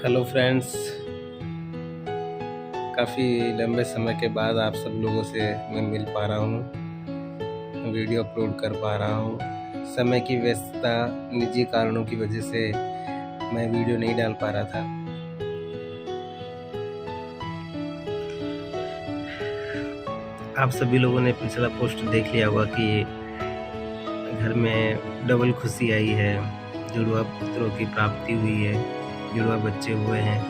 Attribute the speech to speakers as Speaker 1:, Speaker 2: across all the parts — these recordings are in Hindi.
Speaker 1: हेलो फ्रेंड्स, काफ़ी लंबे समय के बाद आप सब लोगों से मैं मिल पा रहा हूँ, वीडियो अपलोड कर पा रहा हूँ। समय की व्यस्तता, निजी कारणों की वजह से मैं वीडियो नहीं डाल पा रहा था। आप सभी लोगों ने पिछला पोस्ट देख लिया होगा कि घर में डबल खुशी आई है, जुड़वा पुत्रों की प्राप्ति हुई है, जुड़वा बच्चे हुए हैं।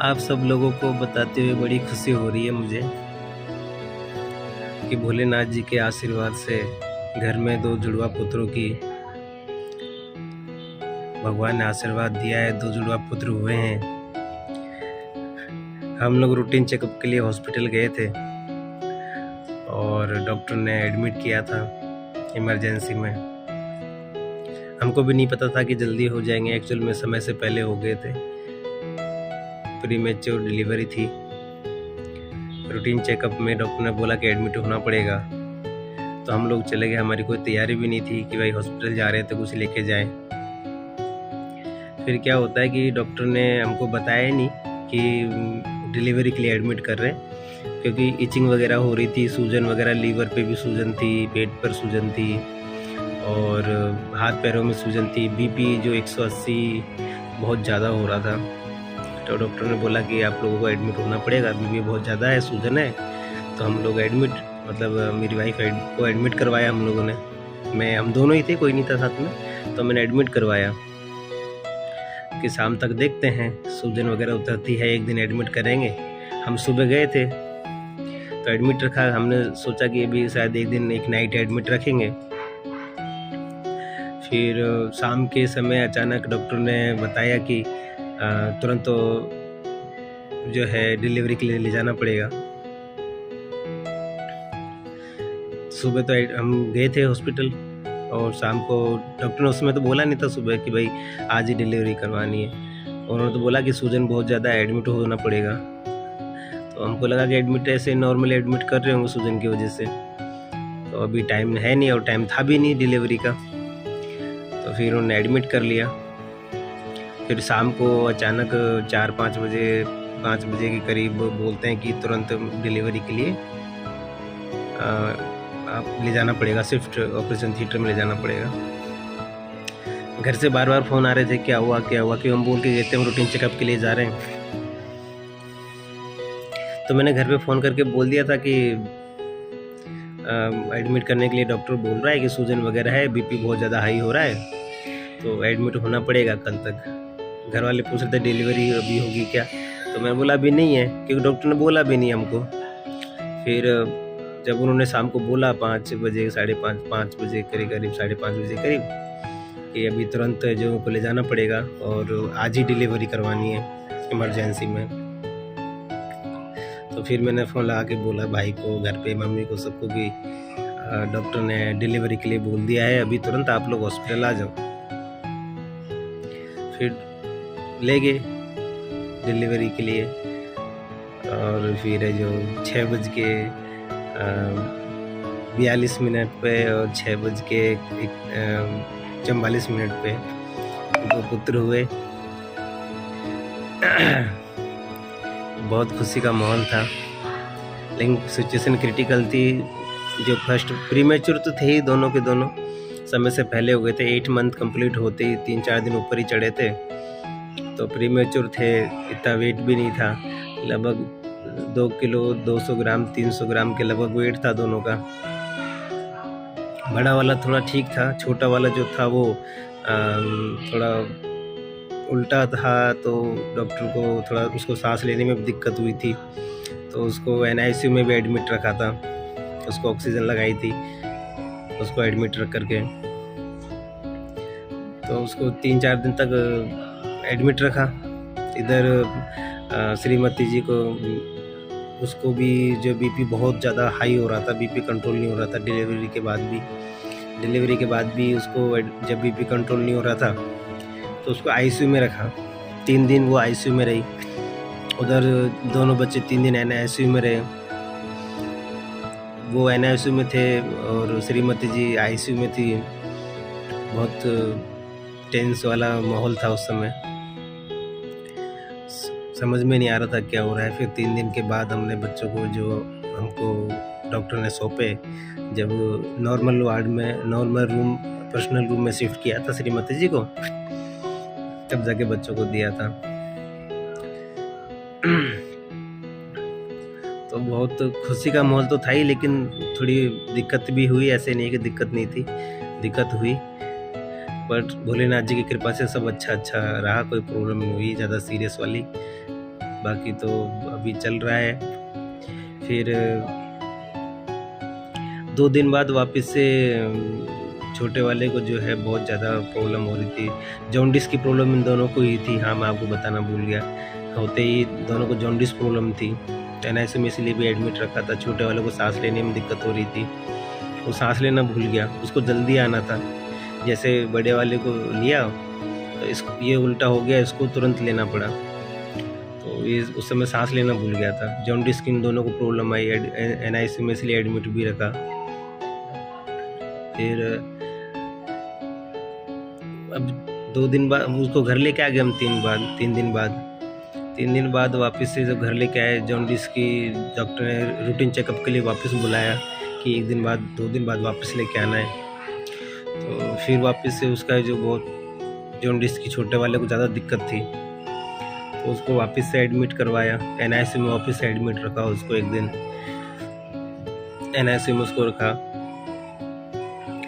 Speaker 1: आप सब लोगों को बताते हुए बड़ी खुशी हो रही है मुझे कि भोलेनाथ जी के आशीर्वाद से घर में 2 जुड़वा पुत्रों की भगवान ने आशीर्वाद दिया है, 2 जुड़वा पुत्र हुए हैं। हम लोग रूटीन चेकअप के लिए हॉस्पिटल गए थे और डॉक्टर ने एडमिट किया था इमरजेंसी में। हमको भी नहीं पता था कि जल्दी हो जाएंगे, एक्चुअल में समय से पहले हो गए थे। प्रीमेच्योर डिलीवरी थी। रूटीन चेकअप में डॉक्टर ने बोला कि एडमिट होना पड़ेगा, तो हम लोग चले गए। हमारी कोई तैयारी भी नहीं थी कि भाई हॉस्पिटल जा रहे हैं तो कुछ लेके जाएं। फिर क्या होता है कि डॉक्टर ने हमको बताया ही नहीं कि डिलीवरी के लिए एडमिट कर रहे हैं, क्योंकि इचिंग वगैरह हो रही थी, सूजन वगैरह, लीवर पे भी सूजन थी, पेट पर सूजन थी और हाथ पैरों में सूजन थी। बीपी जो 180 बहुत ज़्यादा हो रहा था, तो डॉक्टर ने बोला कि आप लोगों को एडमिट होना पड़ेगा, बीपी बहुत ज़्यादा है, सूजन है। तो हम लोग मेरी वाइफ को एडमिट करवाया हम लोगों ने। हम दोनों ही थे, कोई नहीं था साथ में, तो मैंने एडमिट करवाया कि शाम तक देखते हैं, सूजन वगैरह उतरती है, एक दिन एडमिट करेंगे। हम सुबह गए थे तो एडमिट रखा। हमने सोचा कि अभी शायद एक दिन, एक नाइट एडमिट रखेंगे। फिर शाम के समय अचानक डॉक्टर ने बताया कि तुरंत तो जो है डिलीवरी के लिए ले जाना पड़ेगा। सुबह तो हम गए थे हॉस्पिटल और शाम को डॉक्टर ने उसमें तो बोला नहीं था सुबह कि भाई आज ही डिलीवरी करवानी है। उन्होंने तो बोला कि सूजन बहुत ज़्यादा है, एडमिट होना पड़ेगा। तो हमको लगा कि एडमिट ऐसे नॉर्मली एडमिट कर रहे होंगे सूजन की वजह से, तो अभी टाइम है नहीं और टाइम था भी नहीं डिलीवरी का। तो फिर उन्होंने एडमिट कर लिया। फिर शाम को अचानक 4-5 बजे, 5 बजे के करीब बोलते हैं कि तुरंत डिलीवरी के लिए आप ले जाना पड़ेगा, शिफ्ट ऑपरेशन थिएटर में ले जाना पड़ेगा। घर से बार बार फ़ोन आ रहे थे, क्या हुआ क्या हुआ, कि हम बोल के गए थे हम रूटीन चेकअप के लिए जा रहे हैं। तो मैंने घर पे फ़ोन करके बोल दिया था कि एडमिट करने के लिए डॉक्टर बोल रहा है कि सूजन वगैरह है, बीपी बहुत ज़्यादा हाई हो रहा है, तो एडमिट होना पड़ेगा कल तक। घर वाले पूछ रहे थे डिलीवरी अभी होगी क्या, तो मैं बोला अभी नहीं है, क्योंकि डॉक्टर ने बोला भी नहीं हमको। फिर जब उन्होंने शाम को बोला 5 बजे, 5:30 बजे करीब, 5:30 बजे करीब, कि अभी तुरंत जो को ले जाना पड़ेगा और आज ही डिलीवरी करवानी है इमरजेंसी में। तो फिर मैंने फ़ोन लगा के बोला भाई को, घर पे मम्मी को, सबको कि डॉक्टर ने डिलीवरी के लिए बोल दिया है, अभी तुरंत आप लोग हॉस्पिटल आ जाओ। फिर ले गए डिलीवरी के लिए और फिर जो 6:42 पे और 6:44 पे 2 पुत्र हुए। बहुत खुशी का माहौल था, लेकिन सिचुएशन क्रिटिकल थी। जो फर्स्ट प्रीमेच्योर तो थे ही, दोनों के दोनों समय से पहले हो गए थे। 8 मंथ कंप्लीट होते ही 3-4 दिन ऊपर ही चढ़े थे, तो प्रीमेच्योर थे, इतना वेट भी नहीं था। लगभग 2 किलो 200 ग्राम 300 ग्राम के लगभग वेट था दोनों का। बड़ा वाला थोड़ा ठीक था, छोटा वाला जो था वो थोड़ा उल्टा था, तो डॉक्टर को थोड़ा उसको सांस लेने में दिक्कत हुई थी, तो उसको NICU में भी एडमिट रखा था। उसको ऑक्सीजन लगाई थी, उसको एडमिट रख करके, तो उसको 3-4 दिन तक एडमिट रखा। इधर श्रीमती जी को, उसको भी जो बीपी बहुत ज़्यादा हाई हो रहा था, बीपी कंट्रोल नहीं हो रहा था। डिलीवरी के बाद भी उसको जब बीपी कंट्रोल नहीं हो रहा था तो उसको ICU में रखा। 3 दिन वो ICU में रही। उधर दोनों बच्चे 3 दिन NICU में रहे। वो NICU में थे और श्रीमती जी ICU में थी। बहुत टेंस वाला माहौल था उस समय, समझ में नहीं आ रहा था क्या हो रहा है। फिर 3 दिन के बाद हमने बच्चों को जो हमको डॉक्टर ने सौंपे, जब नॉर्मल वार्ड में, नॉर्मल रूम, पर्सनल रूम में शिफ्ट किया था श्रीमती जी को, तब जाके बच्चों को दिया था। तो बहुत खुशी का माहौल तो था ही, लेकिन थोड़ी दिक्कत भी हुई। ऐसे नहीं कि दिक्कत नहीं थी, दिक्कत हुई, बट भोलेनाथ जी की कृपा से सब अच्छा रहा, कोई प्रॉब्लम नहीं हुई ज़्यादा सीरियस वाली। बाकी तो अभी चल रहा है। फिर 2 दिन बाद वापस से छोटे वाले को जो है बहुत ज़्यादा प्रॉब्लम हो रही थी। जॉन्डिस की प्रॉब्लम इन दोनों को ही थी। हाँ, मैं आपको बताना भूल गया, होते ही दोनों को जॉन्डिस प्रॉब्लम थी। NICU में इसलिए भी एडमिट रखा था। छोटे वाले को सांस लेने में दिक्कत हो रही थी, वो सांस लेना भूल गया, उसको जल्दी आना था। जैसे बड़े वाले को लिया तो इसको ये उल्टा हो गया, इसको तुरंत लेना पड़ा, तो ये उस समय सांस लेना भूल गया था। जॉन्डिस की इन दोनों को प्रॉब्लम आई, NICU में इसलिए एडमिट भी रखा। फिर अब 2 दिन बाद उसको घर लेके आ गए हम। 3 दिन बाद वापस से जब घर लेके आए, जॉन्डिस की डॉक्टर ने रूटीन चेकअप के लिए वापस बुलाया कि 1 दिन बाद 2 दिन बाद वापस लेके आना है। तो फिर वापस से उसका जो बहुत जॉन्डिस की छोटे वाले को ज़्यादा दिक्कत थी, तो उसको वापस से एडमिट करवाया। NICU में वापस से एडमिट रखा उसको, 1 दिन NICU में उसको रखा।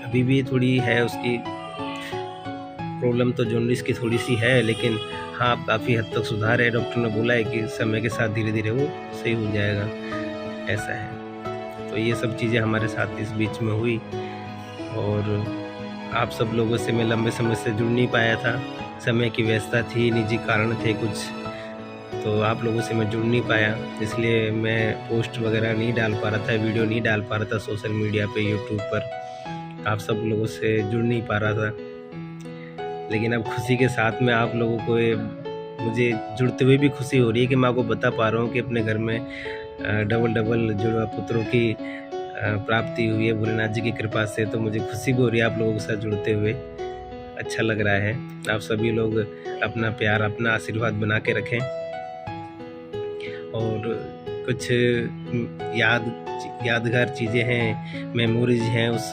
Speaker 1: अभी भी थोड़ी है उसकी प्रॉब्लम, तो जॉन्डिस की थोड़ी सी है, लेकिन हाँ काफ़ी हद तक सुधार है। डॉक्टर ने बोला है कि समय के साथ धीरे धीरे वो सही हो जाएगा, ऐसा है। तो ये सब चीज़ें हमारे साथ इस बीच में हुई, और आप सब लोगों से मैं लंबे समय से जुड़ नहीं पाया था, समय की व्यस्तता थी, निजी कारण थे कुछ, तो आप लोगों से मैं जुड़ नहीं पाया, इसलिए मैं पोस्ट वगैरह नहीं डाल पा रहा था, वीडियो नहीं डाल पा रहा था सोशल मीडिया पे, यूट्यूब पर। आप सब लोगों से जुड़ नहीं पा रहा था, लेकिन अब खुशी के साथ में आप लोगों को मुझे जुड़ते हुए भी खुशी हो रही है कि मैं आपको बता पा रहा हूँ कि अपने घर में डबल जुड़वा पुत्रों की प्राप्ति हुई है भोलेनाथ जी की कृपा से। तो मुझे खुशी भी हो रही है आप लोगों के साथ जुड़ते हुए, अच्छा लग रहा है। आप सभी लोग अपना प्यार, अपना आशीर्वाद बना के रखें, और कुछ यादगार चीज़ें हैं, मेमोरीज हैं उस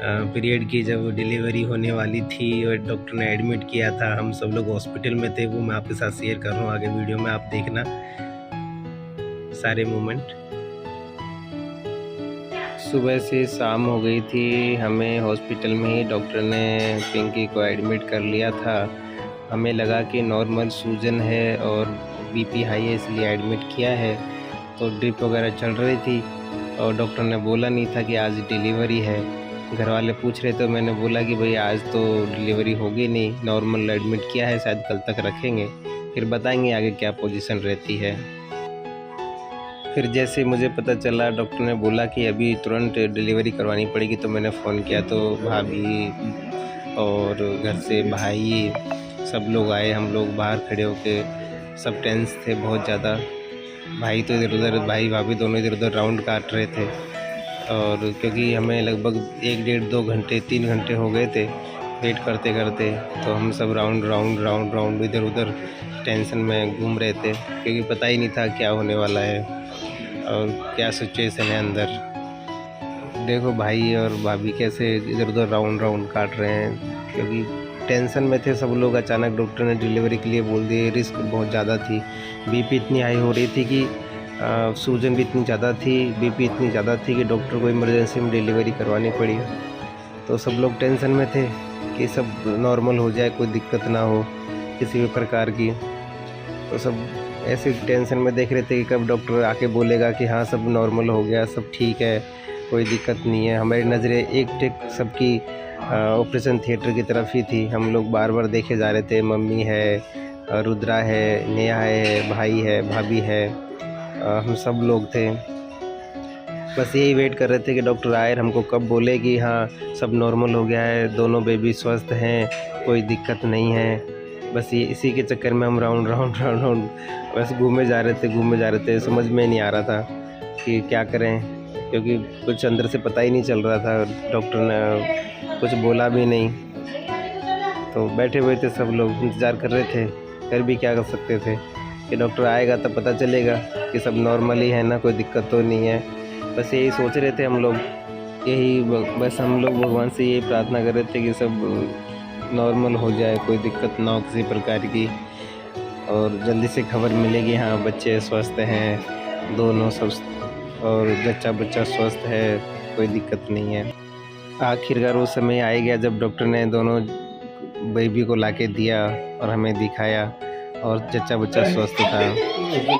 Speaker 1: पीरियड की, जब डिलीवरी होने वाली थी और डॉक्टर ने एडमिट किया था, हम सब लोग हॉस्पिटल में थे, वो मैं आपके साथ शेयर कर रहा हूँ। आगे वीडियो में आप देखना सारे मोमेंट। सुबह से शाम हो गई थी, हमें हॉस्पिटल में ही डॉक्टर ने पिंकी को एडमिट कर लिया था। हमें लगा कि नॉर्मल सूजन है और BP हाई है, इसलिए एडमिट किया है। तो ड्रिप वगैरह चल रही थी, और डॉक्टर ने बोला नहीं था कि आज डिलीवरी है। घर वाले पूछ रहे, तो मैंने बोला कि भाई आज तो डिलीवरी होगी नहीं, नॉर्मल एडमिट किया है, शायद कल तक रखेंगे, फिर बताएंगे आगे क्या पोजीशन रहती है। फिर जैसे मुझे पता चला, डॉक्टर ने बोला कि अभी तुरंत डिलीवरी करवानी पड़ेगी, तो मैंने फ़ोन किया, तो भाभी और घर से भाई सब लोग आए। हम लोग बाहर खड़े होके सब टेंस थे बहुत ज़्यादा। भाई तो इधर उधर, भाई भाभी दोनों इधर उधर राउंड काट रहे थे, और क्योंकि हमें लगभग 1 डेढ़ 2 घंटे 3 घंटे हो गए थे वेट करते करते, तो हम सब राउंड इधर उधर टेंशन में घूम रहे थे, क्योंकि पता ही नहीं था क्या होने वाला है और क्या सिचुएशन है अंदर। देखो भाई और भाभी कैसे इधर उधर राउंड काट रहे हैं, क्योंकि टेंशन में थे सब लोग। अचानक डॉक्टर ने डिलीवरी के लिए बोल दिए, रिस्क बहुत ज़्यादा थी, BP इतनी हाई हो रही थी कि सूजन भी इतनी ज़्यादा थी, BP इतनी ज़्यादा थी कि डॉक्टर को इमरजेंसी में डिलीवरी करवानी पड़ी। तो सब लोग टेंशन में थे कि सब नॉर्मल हो जाए, कोई दिक्कत ना हो किसी भी प्रकार की। तो सब ऐसे टेंशन में देख रहे थे कि कब डॉक्टर आके बोलेगा कि हाँ सब नॉर्मल हो गया, सब ठीक है, कोई दिक्कत नहीं है। हमारी नज़रें एक टेक सबकी ऑपरेशन थिएटर की तरफ ही थी। हम लोग बार बार देखे जा रहे थे, मम्मी है, रुद्रा है, नेहा है, भाई है, भाभी है, हम सब लोग थे। बस यही वेट कर रहे थे कि डॉक्टर आए और हमको कब बोले कि हाँ सब नॉर्मल हो गया है, दोनों बेबी स्वस्थ हैं, कोई दिक्कत नहीं है। बस ये इसी के चक्कर में हम राउंड बस घूमे जा रहे थे। समझ में नहीं आ रहा था कि क्या करें, क्योंकि कुछ अंदर से पता ही नहीं चल रहा था। डॉक्टर ने कुछ बोला भी नहीं, तो बैठे हुए थे सब लोग, इंतज़ार कर रहे थे। फिर भी क्या कर सकते थे कि डॉक्टर आएगा तब पता चलेगा कि सब नॉर्मल ही है ना, कोई दिक्कत तो नहीं है। बस यही सोच रहे थे हम लोग, बस हम लोग भगवान से यही प्रार्थना कर रहे थे कि सब नॉर्मल हो जाए, कोई दिक्कत ना हो किसी प्रकार की, और जल्दी से खबर मिलेगी हाँ बच्चे स्वस्थ हैं दोनों सब, और जच्चा बच्चा स्वस्थ है, कोई दिक्कत नहीं है। आखिरकार वो समय आ गया जब डॉक्टर ने दोनों बेबी को लाके दिया और हमें दिखाया, और जच्चा बच्चा स्वस्थ था।